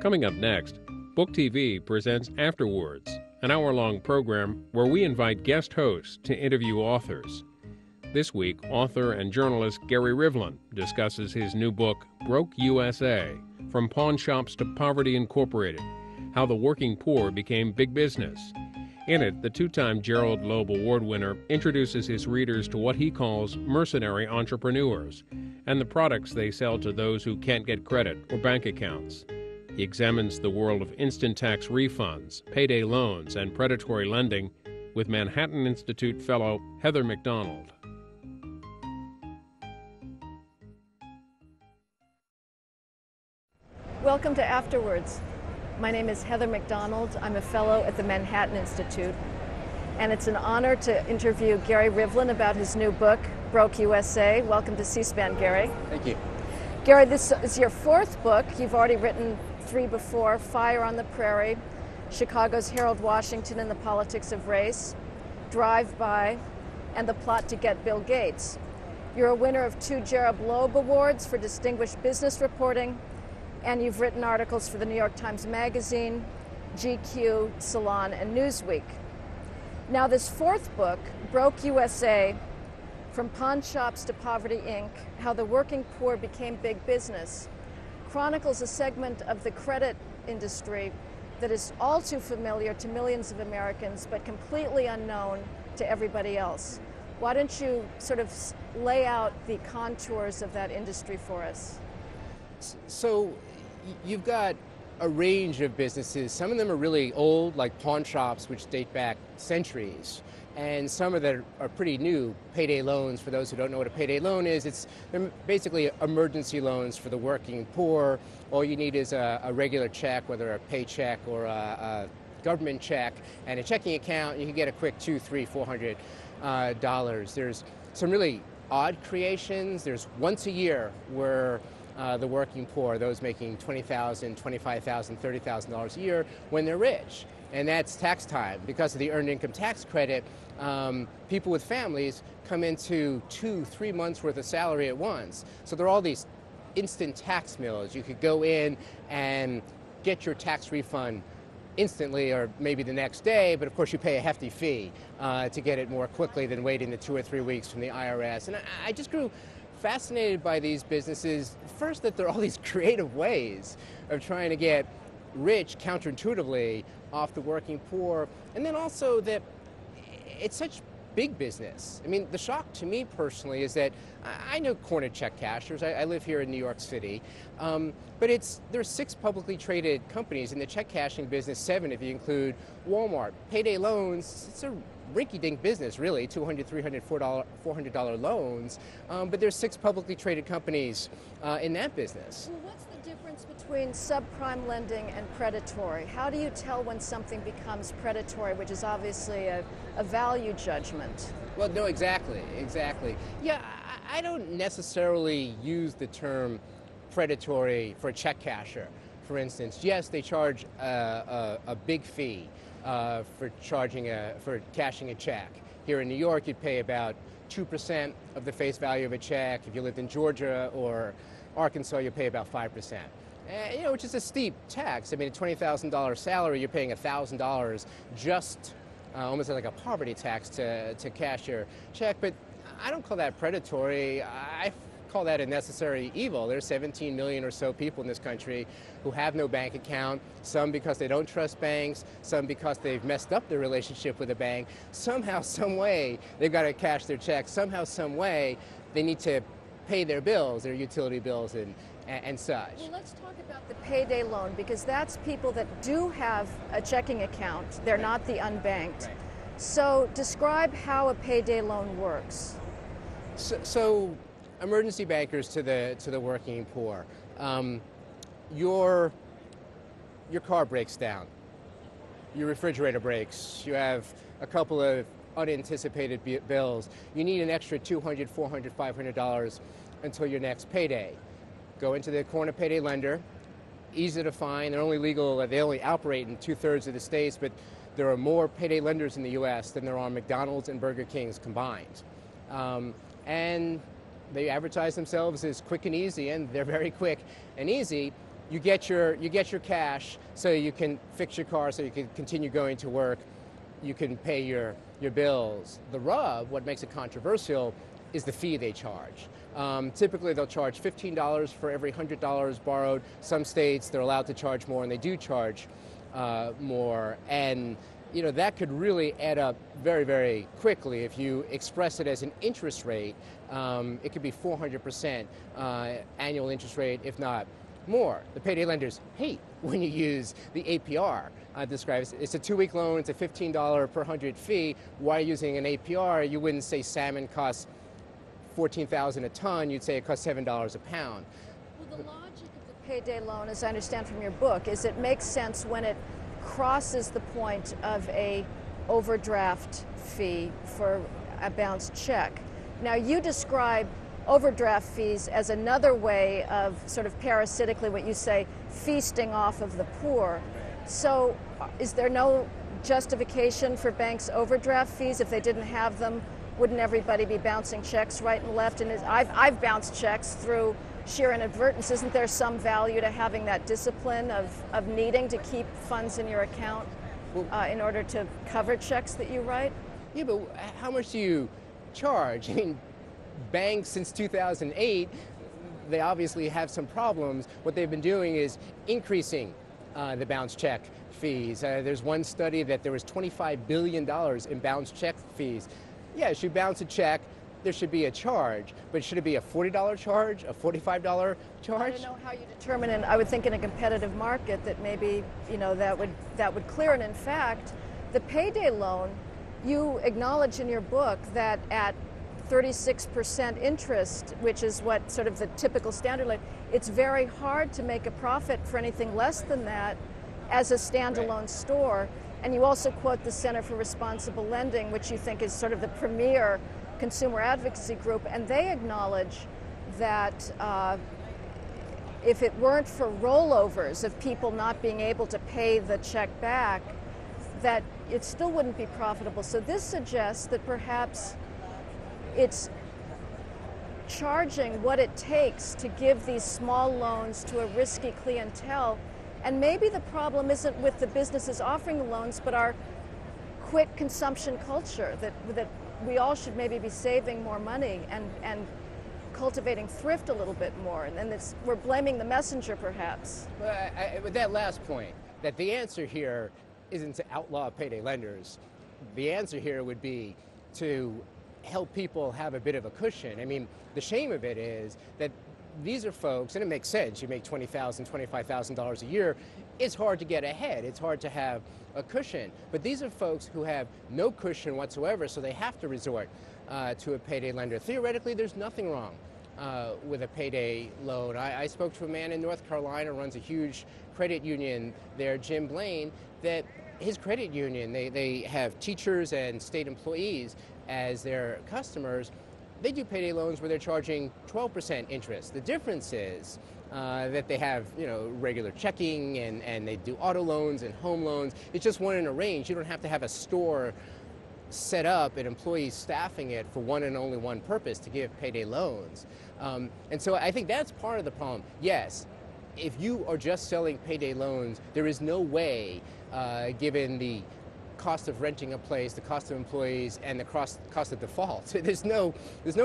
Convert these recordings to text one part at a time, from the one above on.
Coming up next, Book TV presents Afterwards, an hour-long program where we invite guest hosts to interview authors. This week, author and journalist Gary Rivlin discusses his new book, Broke USA, From Pawn Shops to Poverty Incorporated, How the Working Poor Became Big Business. In it, the two-time Gerald Loeb Award winner introduces his readers to what he calls mercenary entrepreneurs and the products they sell to those who can't get credit or bank accounts. He examines the world of instant tax refunds, payday loans, and predatory lending with Manhattan Institute fellow Heather MacDonald. Welcome to Afterwards. My name is Heather MacDonald. I'm a fellow at the Manhattan Institute, and it's an honor to interview Gary Rivlin about his new book, Broke USA. Welcome to C-SPAN, Gary. Thank you. Gary, this is your fourth book. You've already written three before: Fire on the Prairie, Chicago's Harold Washington and the Politics of Race, Drive-By, and The Plot to Get Bill Gates. You're a winner of 2 Gerald Loeb Awards for distinguished business reporting, and you've written articles for the New York Times Magazine, GQ, Salon, and Newsweek. Now this fourth book, Broke USA, From Pawn Shops to Poverty, Inc., How the Working Poor Became Big Business, chronicles a segment of the credit industry that is all too familiar to millions of Americans, but completely unknown to everybody else. Why don't you sort of lay out the contours of that industry for us? So you've got a range of businesses. Some of them are really old, like pawn shops, which date back centuries. And some of them are pretty new. Payday loans, for those who don't know what a payday loan is, they're basically emergency loans for the working poor. All you need is a regular check, whether a paycheck or a government check, and a checking account. You can get a quick $200, $300, $400. There's some really odd creations. There's once a year where the working poor, those making $20,000, $25,000, $30,000 a year, when they're rich. And that's tax time. Because of the earned income tax credit, people with families come into 2-3 months worth of salary at once. So there are all these instant tax mills. You could go in and get your tax refund instantly or maybe the next day, but of course you pay a hefty fee to get it more quickly than waiting the 2 or 3 weeks from the IRS. And I just grew fascinated by these businesses. First, that there are all these creative ways of trying to get rich counterintuitively off the working poor, and then also that it's such big business. I mean, the shock to me personally is that I know corner check cashers. I live here in New York City, but there's 6 publicly traded companies in the check cashing business, 7 if you include Walmart. Payday loans, it's a rinky-dink business, really, $200, $300, $400 loans, but there's 6 publicly traded companies in that business. Well, what's the difference between subprime lending and predatory? How do you tell when something becomes predatory, which is obviously a value judgment? Well, no, exactly. Yeah, I don't necessarily use the term predatory for a check casher, for instance. Yes, they charge a big fee for cashing a check. Here in New York, you'd pay about 2% of the face value of a check. If you lived in Georgia or Arkansas, you pay about 5%. Which is a steep tax. I mean, a $20,000 salary, you're paying $1,000 just almost like a poverty tax to cash your check. But I don't call that predatory. I call that a necessary evil. There's 17 million or so people in this country who have no bank account, some because they don't trust banks, some because they've messed up their relationship with a bank. Somehow, some way, they've got to cash their checks. Somehow, some way, they need to pay their bills, their utility bills and such. Well, let's talk about the payday loan, because that's people that do have a checking account. They're not the unbanked. Right. So describe how a payday loan works. So emergency bankers to the working poor. Your car breaks down. Your refrigerator breaks. You have a couple of unanticipated bills. You need an extra $200, $400, $500 until your next payday. Go into the corner payday lender. Easy to find. They're only legal. They only operate in 2/3 of the states, but there are more payday lenders in the U.S. than there are McDonald's and Burger Kings combined. And they advertise themselves as quick and easy, and they're very quick and easy. you get your cash so you can fix your car, so you can continue going to work, you can pay your bills. The rub, what makes it controversial, is the fee they charge. Typically, they'll charge $15 for every $100 borrowed. Some states, they're allowed to charge more, and they do charge more. And that could really add up very, very quickly. If you express it as an interest rate, it could be 400% annual interest rate, if not more. The payday lenders hate when you use the APR. Describes it's a 2-week loan, it's a $15 per 100 fee. Why using an APR? You wouldn't say salmon costs $14,000 a ton, you'd say it costs $7 a pound. Well, the logic of the payday loan, as I understand from your book, is it makes sense when it crosses the point of a overdraft fee for a bounced check. Now, you describe overdraft fees as another way of sort of parasitically what you say, feasting off of the poor. So is there no justification for banks' overdraft fees? If they didn't have them, wouldn't everybody be bouncing checks right and left? And I've bounced checks through sheer inadvertence. Isn't there some value to having that discipline of needing to keep funds in your account in order to cover checks that you write? Yeah, but how much do you charge? I mean, banks since 2008, they obviously have some problems. What they've been doing is increasing the bounce check fees. There's one study that there was $25 billion in bounce check fees. Yes, you bounce a check, there should be a charge, but should it be a $40 charge, a $45 charge? I don't know how you determine, and I would think in a competitive market that maybe that would clear it. In fact, the payday loan, you acknowledge in your book that at 36% interest, which is what sort of the typical standard loan, it's very hard to make a profit for anything less than that as a standalone store. And you also quote the Center for Responsible Lending, which you think is sort of the premier consumer advocacy group, and they acknowledge that if it weren't for rollovers of people not being able to pay the check back, that it still wouldn't be profitable. So this suggests that perhaps it's charging what it takes to give these small loans to a risky clientele. And maybe the problem isn't with the businesses offering the loans, but our quick consumption culture, that we all should maybe be saving more money and cultivating thrift a little bit more. And we're blaming the messenger, perhaps. With that last point, that the answer here isn't to outlaw payday lenders. The answer here would be to help people have a bit of a cushion. I mean, the shame of it is that these are folks, and it makes sense, you make $20,000, $25,000 a year, it's hard to get ahead, it's hard to have a cushion. But these are folks who have no cushion whatsoever, so they have to resort to a payday lender. Theoretically, there's nothing wrong with a payday loan. I spoke to a man in North Carolina, runs a huge credit union there, Jim Blaine, that his credit union, they have teachers and state employees as their customers. They do payday loans where they're charging 12% interest. The difference is that they have, regular checking and they do auto loans and home loans. It's just one in a range. You don't have to have a store set up and employees staffing it for one and only one purpose, to give payday loans. And so I think that's part of the problem. Yes, if you are just selling payday loans, there is no way, given the cost of renting a place, the cost of employees, and the cost of default. There's no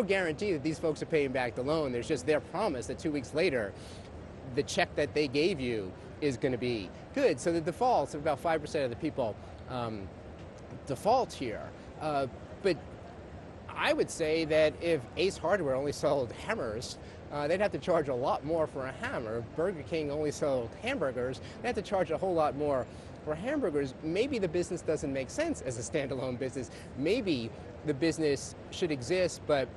guarantee that these folks are paying back the loan. There's just their promise that 2 weeks later, the check that they gave you is going to be good. So the defaults, about 5% of the people default here. But I would say that if Ace Hardware only sold hammers, they'd have to charge a lot more for a hammer. If Burger King only sold hamburgers, they'd have to charge a whole lot more for hamburgers. Maybe the business doesn't make sense as a standalone business. Maybe the business should exist, but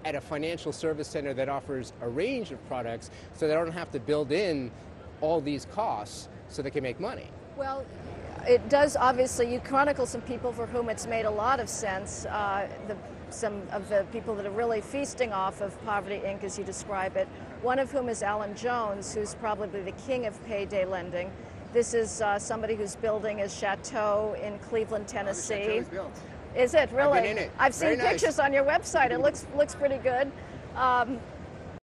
at a financial service center that offers a range of products, so they don't have to build in all these costs so they can make money. Well, it does, obviously. You chronicle some people for whom it's made a lot of sense. Some of the people that are really feasting off of Poverty Inc., as you describe it, one of whom is Alan Jones, who's probably the king of payday lending. This is somebody who's building a chateau in Cleveland, Tennessee. The chateau is built. Is it really? I've been in it. I've seen Very nice. pictures on your website. It looks pretty good.